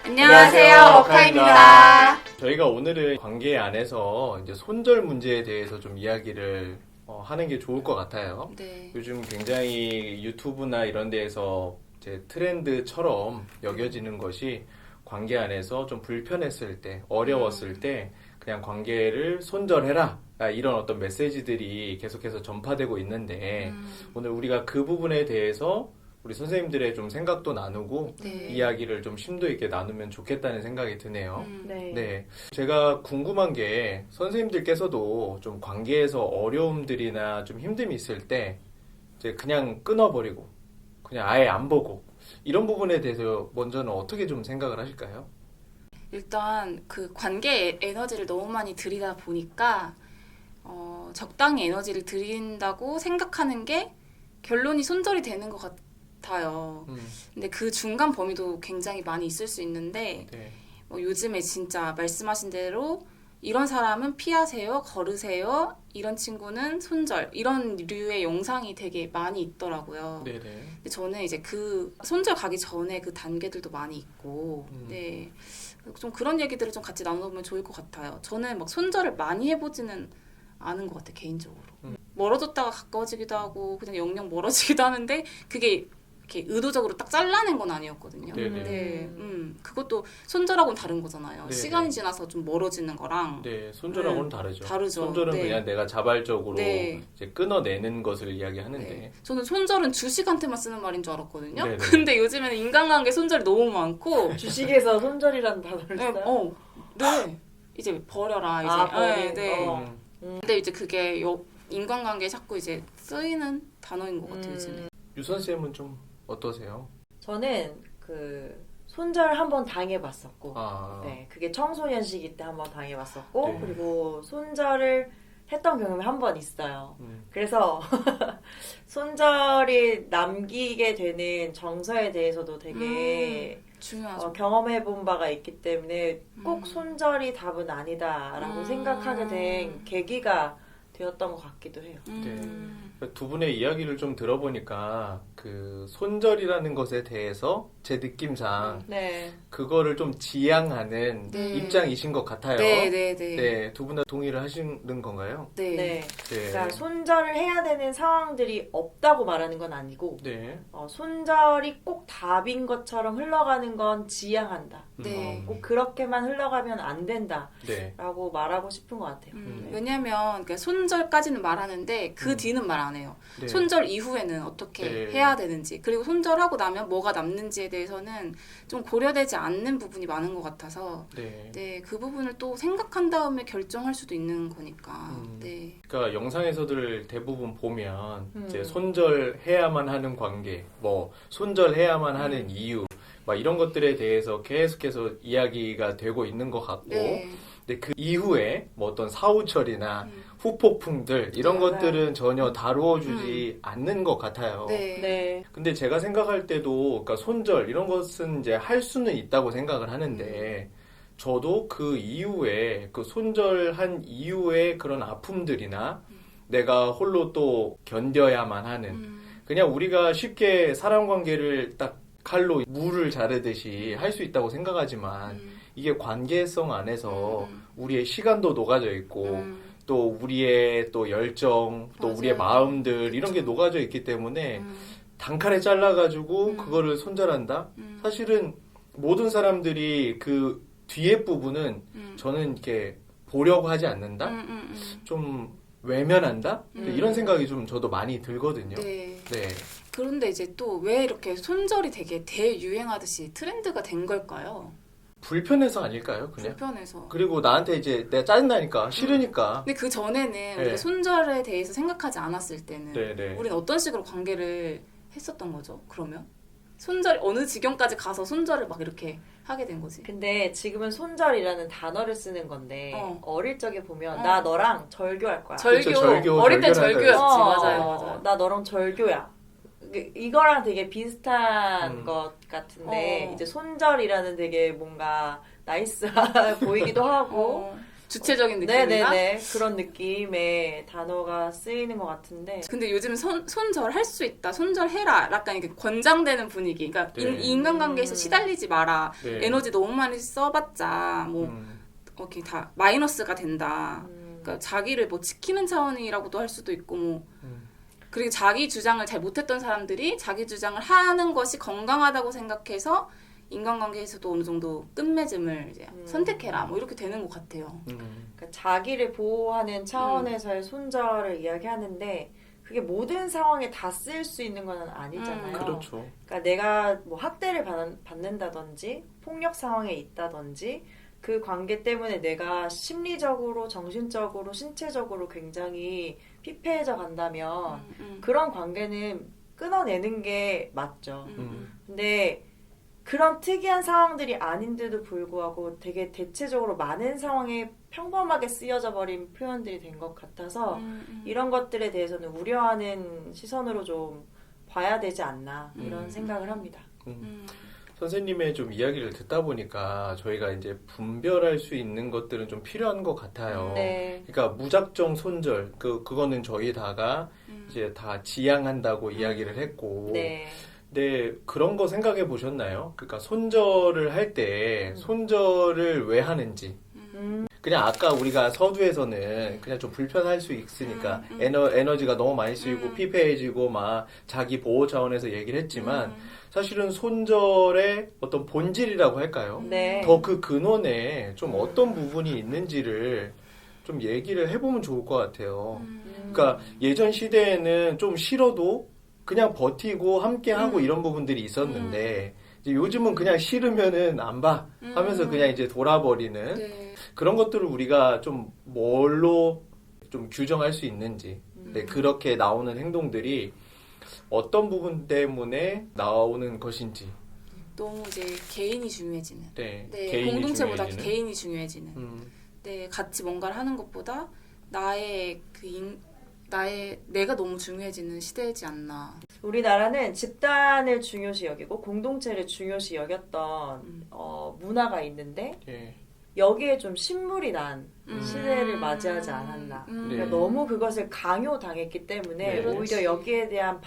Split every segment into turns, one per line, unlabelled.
안녕하세요, 오카입니다.
저희가 오늘은 관계 안에서 이제 손절 문제에 대해서 좀 이야기를 하는 게 좋을 것 같아요.
네.
요즘 굉장히 유튜브나 이런 데에서 이제 트렌드처럼 여겨지는 것이 관계 안에서 좀 불편했을 때, 어려웠을 때 그냥 관계를 손절해라. 이런 어떤 메시지들이 계속해서 전파되고 있는데 오늘 우리가 그 부분에 대해서 우리 선생님들의 좀 생각도 나누고
네.
이야기를 좀 심도 있게 나누면 좋겠다는 생각이 드네요.
네.
네. 제가 궁금한 게 선생님들께서도 좀 관계에서 어려움들이나 좀 힘듦이 있을 때 이제 그냥 끊어버리고 그냥 아예 안 보고 이런 부분에 대해서 먼저는 어떻게 좀 생각을 하실까요?
일단 그 관계 에너지를 너무 많이 들이다 보니까 적당히 에너지를 들인다고 생각하는 게 결론이 손절이 되는 것 같아요. 근데 그 중간 범위도 굉장히 많이 있을 수 있는데
네.
요즘에 진짜 말씀하신 대로 이런 사람은 피하세요, 걸으세요, 이런 친구는 손절, 이런 류의 영상이 되게 많이 있더라고요.
네네.
근데 저는 이제 그 손절 가기 전에 그 단계들도 많이 있고, 네. 좀 그런 얘기들을 좀 같이 나눠보면 좋을 것 같아요. 저는 막 손절을 많이 해보지는 않은 것 같아요, 개인적으로. 멀어졌다가 가까워지기도 하고, 그냥 영영 멀어지기도 하는데, 그게 이렇게 의도적으로 딱 잘라낸 건 아니었거든요.
네네.
네, 그것도 손절하고는 다른 거잖아요.
네네.
시간이 지나서 좀 멀어지는 거랑.
네, 손절하고는 다르죠.
다르죠.
손절은
네.
그냥 내가 자발적으로
네.
이제 끊어내는 것을 이야기하는데
네. 저는 손절은 주식한테만 쓰는 말인 줄 알았거든요.
네네.
근데 요즘에는 인간관계 손절이 너무 많고,
주식에서 손절이라는 단어를
네,
써요?
네. 이제 버려라 이제.
아, 버림.
네, 네.
음,
근데 이제 그게 인간관계에 자꾸 이제 쓰이는 단어인 것 같아요, 요즘에.
유선 쌤은 좀 어떠세요?
저는 그 손절 한번 당해봤었고,
아,
네, 그게 청소년 시기 때 한번 당해봤었고,
네.
그리고 손절을 했던 경험이 한 번 있어요.
음,
그래서 손절이 남기게 되는 정서에 대해서도 되게
중요하죠.
경험해본 바가 있기 때문에 꼭 손절이 답은 아니다라고 생각하게 된 계기가 되었던 것 같기도 해요.
두 분의 이야기를 좀 들어보니까 그 손절이라는 것에 대해서 제 느낌상
네.
그거를 좀 지향하는
네.
입장이신 것 같아요.
네, 네, 네.
네, 두 분 다 동의를 하시는 건가요?
네.
네.
네.
그러니까 손절을 해야 되는 상황들이 없다고 말하는 건 아니고
네.
손절이 꼭 답인 것처럼 흘러가는 건 지양한다.
네.
꼭 그렇게만 흘러가면 안 된다.
네.
라고 말하고 싶은 것 같아요. 네.
왜냐면 그러니까 손절까지는 말하는데 그 뒤는 말 안 해요.
네.
손절 이후에는 어떻게
네.
해야 되는지, 그리고 손절하고 나면 뭐가 남는지에 대해서는 좀 고려되지 않는 부분이 많은 것 같아서
네.
네, 그 부분을 또 생각한 다음에 결정할 수도 있는 거니까. 네.
그러니까 영상에서들 대부분 보면 이제 손절해야만 하는 관계, 뭐 손절해야만 하는 이유, 막 이런 것들에 대해서 계속해서 이야기가 되고 있는 것 같고,
네.
근데 그 이후에 뭐 어떤 사후처리나 후폭풍들 이런
맞아요.
것들은 전혀 다루어주지 않는 것 같아요.
네.
네.
근데 제가 생각할 때도 그러니까 손절 이런 것은 이제 할 수는 있다고 생각을 하는데 저도 그 이후에 그 손절한 이후에 그런 아픔들이나 내가 홀로 또 견뎌야만 하는 그냥 우리가 쉽게 사람 관계를 딱 칼로 무를 자르듯이 할 수 있다고 생각하지만 이게 관계성 안에서 우리의 시간도 녹아져 있고 또 우리의 또 열정 또
맞아요.
우리의 마음들 이런 게 녹아져 있기 때문에 단칼에 잘라가지고 그거를 손절한다? 사실은 모든 사람들이 그 뒤에 부분은 저는 이렇게 보려고 하지 않는다? 좀 외면한다? 이런 생각이 좀 저도 많이 들거든요.
네.
네.
그런데 이제 또 왜 이렇게 손절이 되게 대유행하듯이 트렌드가 된 걸까요?
불편해서 아닐까요? 그냥?
불편해서.
그리고 나한테 이제 내가 짜증나니까 싫으니까
근데 그 전에는 우리가 손절에 대해서 생각하지 않았을 때는
네네.
우리는 어떤 식으로 관계를 했었던 거죠? 그러면 손절 어느 지경까지 가서 손절을 막 이렇게 하게 된 거지?
근데 지금은 손절이라는 단어를 쓰는 건데 어릴 적에 보면 나 너랑 절교할 거야.
절교.
그쵸, 절교,
어릴 땐
절교를
절교였지.
하잖아요.
맞아요, 맞아요.
나 너랑 절교야. 이거랑 되게 비슷한 것 같은데 이제 손절이라는 되게 뭔가 나이스해 보이기도 하고
주체적인 느낌이나.
네네네. 그런 느낌의 단어가 쓰이는 것 같은데.
근데 요즘 손절 할 수 있다, 손절해라, 약간 이렇게 권장되는 분위기. 그러니까
네.
인간관계에서 시달리지 마라.
네.
에너지 너무 많이 써봤자 뭐 이렇게 다 마이너스가 된다. 그러니까 자기를 뭐 지키는 차원이라고도 할 수도 있고 뭐. 그리고 자기 주장을 잘 못했던 사람들이 자기 주장을 하는 것이 건강하다고 생각해서 인간관계에서도 어느 정도 끝맺음을 이제 선택해라 뭐 이렇게 되는 것 같아요.
그러니까 자기를 보호하는 차원에서의 손절을 이야기하는데 그게 모든 상황에 다 쓰일 수 있는 건 아니잖아요.
그렇죠.
그러니까 내가 뭐 학대를 받는다든지 폭력 상황에 있다든지 그 관계 때문에 내가 심리적으로, 정신적으로, 신체적으로 굉장히 피폐해져 간다면 그런 관계는 끊어내는 게 맞죠. 근데 그런 특이한 상황들이 아닌데도 불구하고 되게 대체적으로 많은 상황에 평범하게 쓰여져 버린 표현들이 된 것 같아서 이런 것들에 대해서는 우려하는 시선으로 좀 봐야 되지 않나 이런 생각을 합니다.
선생님의 좀 이야기를 듣다 보니까 저희가 이제 분별할 수 있는 것들은 좀 필요한 것 같아요.
네.
그러니까 무작정 손절, 그거는 저희 다가 이제 다 지양한다고 이야기를 했고,
네.
네, 그런 거 생각해 보셨나요? 그러니까 손절을 할 때 손절을 왜 하는지. 그냥 아까 우리가 서두에서는 그냥 좀 불편할 수 있으니까 에너지가 너무 많이 쓰이고 피폐해지고 막 자기 보호 차원에서 얘기를 했지만 사실은 손절의 어떤 본질이라고 할까요?
네.
더 그 근원에 좀 어떤 부분이 있는지를 좀 얘기를 해보면 좋을 것 같아요. 그러니까 예전 시대에는 좀 싫어도 그냥 버티고 함께하고 이런 부분들이 있었는데 이제 요즘은 그냥 싫으면은 안 봐 하면서 그냥 이제 돌아버리는
네.
그런 것들을 우리가 좀 뭘로 좀 규정할 수 있는지 네, 그렇게 나오는 행동들이 어떤 부분 때문에 나오는 것인지
너무 이제 개인이 중요해지는.
네,
네,
개인이
공동체보다
중요해지는.
개인이 중요해지는. 네, 같이 뭔가를 하는 것보다 내가 너무 중요해지는 시대이지 않나.
우리나라는 집단을 중요시 여기고 공동체를 중요시 여겼던 문화가 있는데
예.
여기에 좀 신물이 난 시대를 맞이하지 않았나. 그러니까
네.
너무 그것을 강요당했기 때문에
네.
오히려 여기에 대한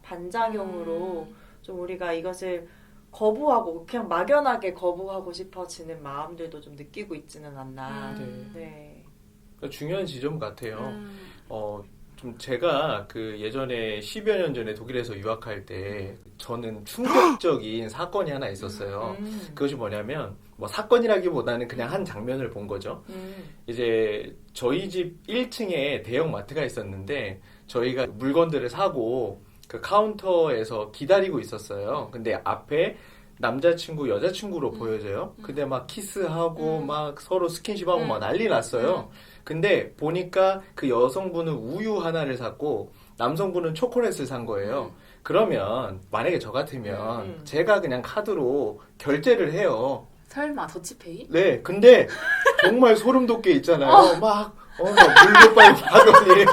반작용으로 좀 우리가 이것을 거부하고 그냥 막연하게 거부하고 싶어지는 마음들도 좀 느끼고 있지는 않나. 네.
그러니까 중요한 지점 같아요. 좀 제가 그 예전에 10여 년 전에 독일에서 유학할 때 저는 충격적인 사건이 하나 있었어요. 그것이 뭐냐면 뭐 사건이라기보다는 그냥 한 장면을 본 거죠. 이제 저희 집 1층에 대형 마트가 있었는데 저희가 물건들을 사고 그 카운터에서 기다리고 있었어요. 근데 앞에 남자친구, 여자친구로 보여져요. 근데 막 키스하고 막 서로 스킨십하고 막 난리 났어요. 근데 보니까 그 여성분은 우유 하나를 샀고 남성분은 초콜릿을 산 거예요. 그러면 만약에 저 같으면 제가 그냥 카드로 결제를 해요.
설마 더치페이?
네, 근데 정말 소름 돋게 있잖아요. 막 물고빨 하더니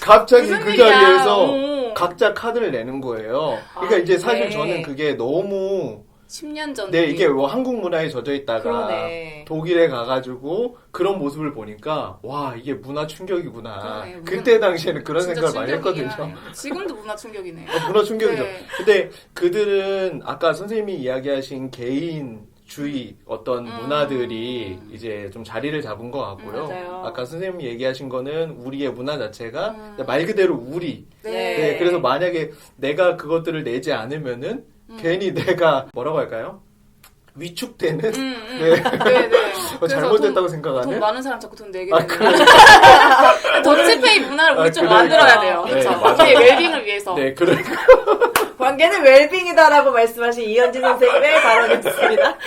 갑자기
무슨
그
일이야?
자리에서 각자 카드를 내는 거예요. 그러니까 이제 사실
네.
저는 그게 너무
10년 전.
네, 이게 뭐 한국 문화에 젖어 있다가
그러네.
독일에 가가지고 그런 모습을 보니까 와 이게 문화 충격이구나.
그러네.
그때 당시에는 그런
진짜
생각을 많이
충격이야.
했거든요.
지금도 문화 충격이네요.
문화 충격이죠.
네.
근데 그들은 아까 선생님이 이야기하신 개인주의 어떤 문화들이 이제 좀 자리를 잡은 것 같고요.
맞아요.
아까 선생님이 얘기하신 거는 우리의 문화 자체가 말 그대로 우리.
네.
네, 그래서 만약에 내가 그것들을 내지 않으면은 괜히 내가 뭐라고 할까요? 위축되는? 네.
네, 네. 그래서
잘못됐다고
돈
생각하는?
많은 사람 자꾸 돈 내게
아,
되는. 더치페이 문화를 우리 좀
그러니까.
만들어야 돼요.
네,
그렇죠?
맞아요.
우리의 웰빙을 위해서.
네, 그러니까.
관계는 웰빙이다라고 말씀하신 이현진 선생님의 발언이었습니다.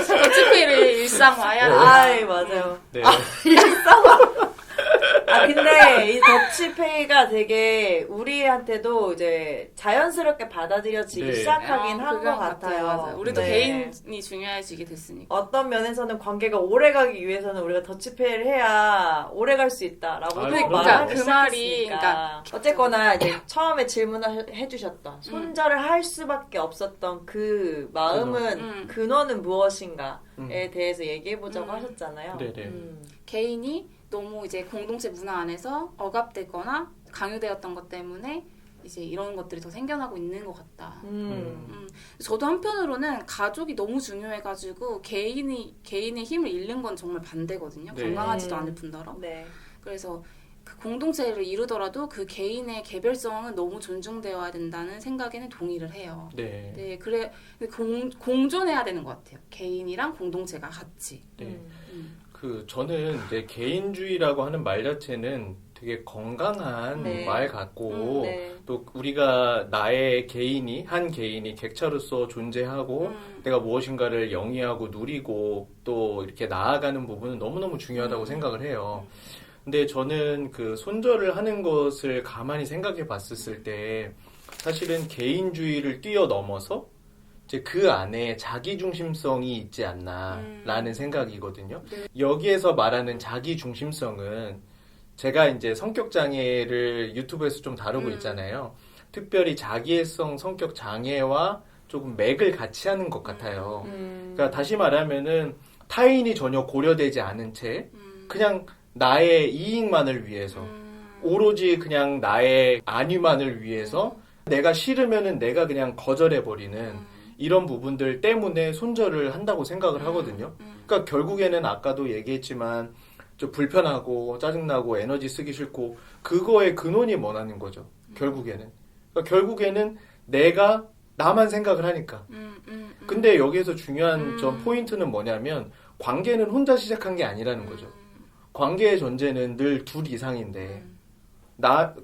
더치페이를 일상화해야 돼요.
아이, 맞아요.
네.
일상화. 근데 근데 이 더치페이가 되게 우리한테도 이제 자연스럽게 받아들여지기
네.
시작하긴 한 것
그건
같아요.
맞아요. 우리도
네.
개인이 중요해지게 됐으니까.
어떤 면에서는 관계가 오래 가기 위해서는 우리가 더치페이를 해야 오래 갈 수 있다라고
아,
또
그러니까
말하기
그 말이,
시작했으니까.
그러니까
어쨌거나 이제 처음에 질문을 해주셨던 손절을 할 수밖에 없었던 그 마음은 근원은 무엇인가에 대해서 얘기해보자고 하셨잖아요.
네네.
개인이 너무 이제 공동체 문화 안에서 억압되거나 강요되었던 것 때문에 이제 이런 것들이 더 생겨나고 있는 것 같다. 저도 한편으로는 가족이 너무 중요해가지고 개인의 힘을 잃는 건 정말 반대거든요.
네.
건강하지도 않을 뿐더러.
네.
그래서 그 공동체를 이루더라도 그 개인의 개별성은 너무 존중되어야 된다는 생각에는 동의를 해요.
네.
네, 그래 공존해야 되는 것 같아요. 개인이랑 공동체가 같이.
네. 저는 이제 개인주의라고 하는 말 자체는 되게 건강한
네.
말 같고
네.
또 우리가 나의 한 개인이 객차로서 존재하고 내가 무엇인가를 영위하고 누리고 또 이렇게 나아가는 부분은 너무너무 중요하다고 생각을 해요. 근데 저는 그 손절을 하는 것을 가만히 생각해 봤었을 때 사실은 개인주의를 뛰어넘어서 이제 그 안에 자기중심성이 있지 않나라는 생각이거든요. 여기에서 말하는 자기중심성은 제가 이제 성격장애를 유튜브에서 좀 다루고 있잖아요. 특별히 자기애성 성격장애와 조금 맥을 같이 하는 것 같아요. 그러니까 다시 말하면은 타인이 전혀 고려되지 않은 채 그냥 나의 이익만을 위해서 오로지 그냥 나의 안위만을 위해서 내가 싫으면은 내가 그냥 거절해버리는 이런 부분들 때문에 손절을 한다고 생각을 하거든요. 그러니까 결국에는 아까도 얘기했지만 좀 불편하고 짜증나고 에너지 쓰기 싫고 그거의 근원이 뭐라는 거죠. 결국에는. 그러니까 결국에는 내가 나만 생각을 하니까. 근데 여기에서 중요한 점 포인트는 뭐냐면 관계는 혼자 시작한 게 아니라는 거죠. 관계의 전제는 늘 둘 이상인데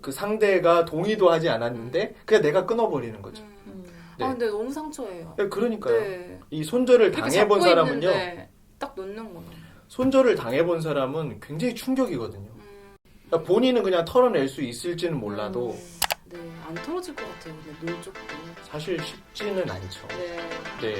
그 상대가 동의도 하지 않았는데 그냥 내가 끊어버리는 거죠. 네.
아 근데 너무 상처예요.
네, 그러니까요.
네.
이 손절을
이렇게
당해본
잡고
사람은요.
있는데 딱 놓는 거예요.
손절을 당해본 사람은 굉장히 충격이거든요. 그러니까 본인은 그냥 털어낼 수 있을지는 몰라도
네, 안 털어질 것 같아요. 근데 눈 쪽도.
사실 쉽지는 않죠.
네.
네.